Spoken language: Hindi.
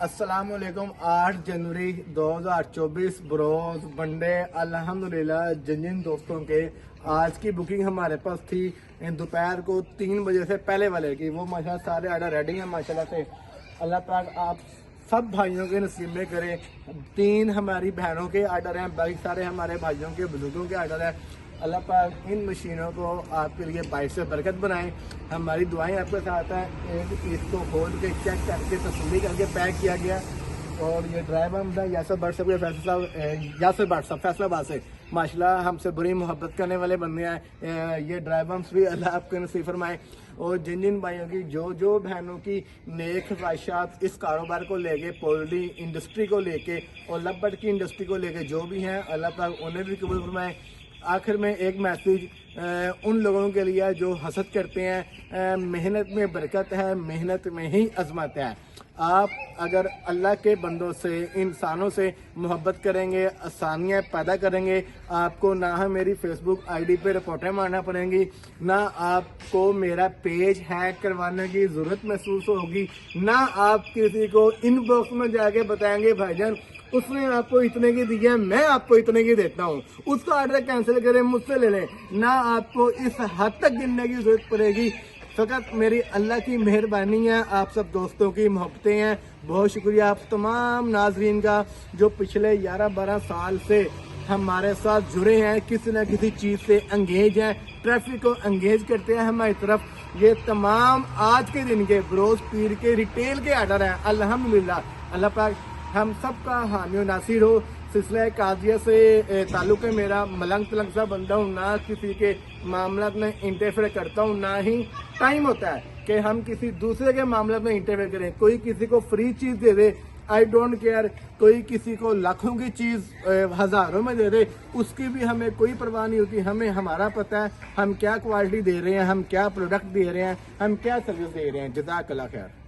अस्सलामुअलैकुम। 8 जनवरी 2024 बरोज मंडे। अल्हम्दुलिल्लाह जिन दोस्तों के आज की बुकिंग हमारे पास थी दोपहर को 3 बजे से पहले वाले की, वो माशाल्लाह सारे आर्डर रेडी हैं माशाल्लाह से। अल्लाह पाक आप सब भाइयों के नसीब में करे। 3 हमारी बहनों के आर्डर हैं, बाकी सारे हमारे भाइयों के बुजुर्गों के आर्डर हैं। अल्लाह पाक इन मशीनों को आपके लिए बाइस से बरकत बनाएं। हमारी दुआएं आपके साथ हैं। एक चीज़ को खोल के चेक करके तसल्ली करके पैक किया गया। और ये ड्राइवर हम यासर भट्ट साहब यासर भट्ट साहब फैसलाबाद से माशाल्लाह हमसे बड़ी मोहब्बत करने वाले बंदे हैं। ये ड्राइवर भी अल्लाह आपके नसीब फरमाए। और जिन भाइयों की जो बहनों की नेक ख्वाहिशात इस कारोबार को लेके, पोल्ट्री इंडस्ट्री को लेके और लब्बट की इंडस्ट्री को लेके जो भी हैं, अल्लाह पाक उन्हें भी कबूल फरमाए। आखिर में एक मैसेज उन लोगों के लिए जो हसद करते हैं, मेहनत में बरकत है, मेहनत में ही अजमत है। आप अगर अल्लाह के बंदों से, इंसानों से मोहब्बत करेंगे, आसानियाँ पैदा करेंगे, आपको ना मेरी फेसबुक आईडी पे रिपोर्टें मारना पड़ेंगी, ना आपको मेरा पेज हैक करवाने की ज़रूरत महसूस होगी, ना आप किसी को इनबॉक्स में जाके बताएंगे भाईजान उसने आपको इतने की दी है, मैं आपको इतने की देता हूँ, उसका ऑर्डर कैंसिल करें, मुझसे ले लें। ना आपको इस हद तक गिनने की जरूरत पड़ेगी। फ़कत मेरी अल्लाह की मेहरबानी है, आप सब दोस्तों की मोहब्बतें हैं। बहुत शुक्रिया आप तमाम नाजरीन का जो पिछले 11-12 साल से हमारे साथ जुड़े हैं, किसी न किसी चीज़ से अंगेज हैं, ट्रैफिक को अंगेज करते हैं हमारी तरफ। ये तमाम आज के दिन के बरोज पीर के रिटेल के आर्डर हैं। अल्हम्दुलिल्लाह अल्लाह पाक हम सब का हामी नासिर हो। सिलसिला काजिया से ताल्लुक़ है मेरा, मलंग तलंग सा बंदा हूँ, ना किसी के मामला में इंटरफेयर करता हूँ, ना ही टाइम होता है कि हम किसी दूसरे के मामले में इंटरफेयर करें। कोई किसी को free cheese they they, I don't care. कोई किसी को लाखों की चीज़ हज़ारों में दे दे, उसकी भी हमें कोई परवाह नहीं होती। हमें हमारा पता है हम क्या क्वालिटी दे रहे हैं, हम क्या प्रोडक्ट दे रहे हैं, हम क्या सर्विस दे रहे हैं। जज़ाकल्लाह खैर।